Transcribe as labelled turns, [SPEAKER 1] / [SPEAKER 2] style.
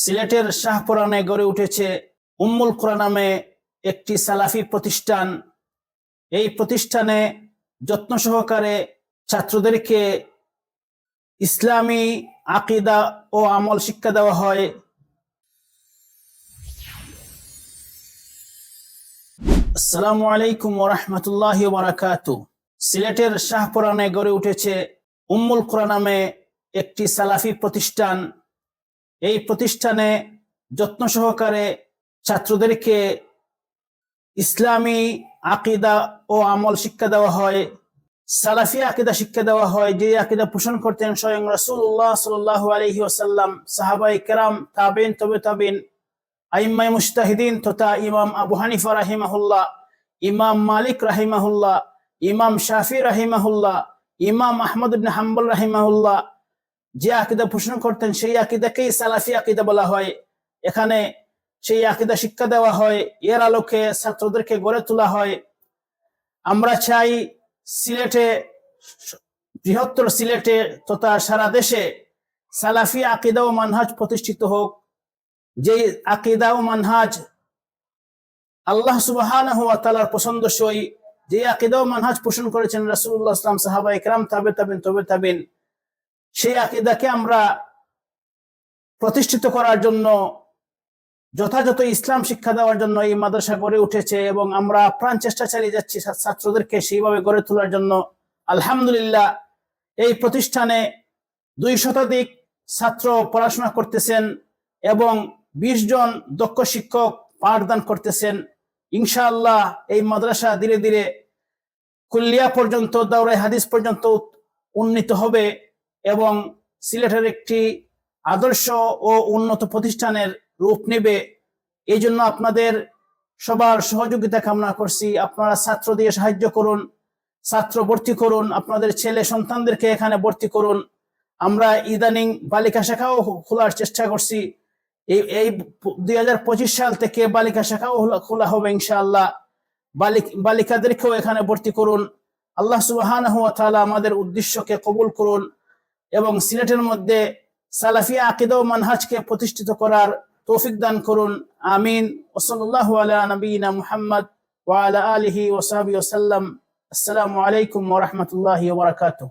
[SPEAKER 1] সিলেটের শাহপুরানে গড়ে উঠেছে উম্মুল কুরা নামে একটি সালাফি প্রতিষ্ঠান। এই প্রতিষ্ঠানে যত্ন সহকারে ছাত্রদেরকে ইসলামী আকীদা ও আমল শিক্ষা দেওয়া হয়। আসসালামু আলাইকুম ওয়া রাহমাতুল্লাহি ওয়া বারাকাতুহু। সিলেটের শাহপুরানে গড়ে উঠেছে উম্মুল কুরা নামে একটি সালাফি প্রতিষ্ঠান। এই প্রতিষ্ঠানে যত্ন সহকারে ছাত্রদেরকে ইসলামী আকীদা ও আমল শিক্ষা দেওয়া হয়, সালাফি আকীদা শিক্ষা দেওয়া হয়, যে আকীদা পোষণ করতেন স্বয়ং রাসূলুল্লাহ সাল্লাল্লাহু আলাইহি ওয়াসাল্লাম, সাহাবায়ে কেরাম, তাবেঈন, তবে তাবেঈন, আইম্মায়ে মুজতাহিদিন তথা ইমাম আবু হানিফা রাহিমাহুল্লাহ, ইমাম মালিক রাহিমাহুল্লাহ, ইমাম শাফি রাহিমাহুল্লাহ, ইমাম আহমদ ইবনে হাম্বল রাহিমাহুল্লাহ যে আকীদা পোষণ করতেন সেই আকীদাকেই সালাফি আকীদা বলা হয়। এখানে সেই আকীদা শিক্ষা দেওয়া হয়, এর আলোকে ছাত্রদেরকে গড়ে তোলা হয়। আমরা চাই সিলেটে, বৃহত্তর সিলেটে তথা সারা দেশে সালাফি আকীদা ও মানহাজ প্রতিষ্ঠিত হোক, যে আকীদা ও মানহাজ আল্লাহ সুবহানাহু ওয়া তাআলার পছন্দসই, যে আকীদা ও মানহাজ পোষণ করেছেন রাসূলুল্লাহ সাল্লাল্লাহু আলাইহি ওয়াসাল্লাম, সাহাবায়ে কেরাম, তাবেঈন, তবে তাবেঈন, সেই আকীদাকে আমরা প্রতিষ্ঠিত করার জন্য, যথাযথ ইসলাম শিক্ষা দেওয়ার জন্য এই মাদ্রাসা গড়ে উঠেছে এবং আমরা প্রাণ চেষ্টা চালিয়ে যাচ্ছি ছাত্রদেরকে সেইভাবে গড়ে তোলার জন্য। আলহামদুলিল্লাহ, এই প্রতিষ্ঠানে 2 শতাধিক ছাত্র পড়াশোনা করতেছেন এবং 20 জন দক্ষ শিক্ষক পাঠদান করতেছেন। ইনশাআল্লাহ এই মাদ্রাসা ধীরে ধীরে কুল্লিয়া পর্যন্ত, দাওরায়ে হাদিস পর্যন্ত উন্নীত হবে এবং সিলেটের একটি আদর্শ ও উন্নত প্রতিষ্ঠানের রূপ নেবে। এই জন্য আপনাদের সবার সহযোগিতা কামনা করছি। আপনারা ছাত্র দিয়ে সাহায্য করুন, ছাত্র ভর্তি করুন, আপনাদের ছেলে সন্তানদেরকে এখানে ভর্তি করুন। আমরা ইদানিং বালিকা শাখাও খোলার চেষ্টা করছি। এই 2025 সাল থেকে বালিকা শাখাও খোলা হবে ইনশাআল্লাহ। বালিকাদেরকেও এখানে ভর্তি করুন। আল্লাহ সুবহানাহু ওয়া তাআলা আমাদের উদ্দেশ্যকে কবুল করুন এবং সিলেটের মধ্যে সালাফি আকীদা ও মানহাজকে প্রতিষ্ঠিত করার তৌফিক দান করুন। আমিন। ওয়া সাল্লাল্লাহু আলা নবিয়িনা মুহাম্মদ ওয়া আলা আলিহি ওয়া সাহবিহি ওয়া সাল্লাম। আসসালামু আলাইকুম ওয়া রাহমাতুল্লাহি ওয়া বারাকাতুহু।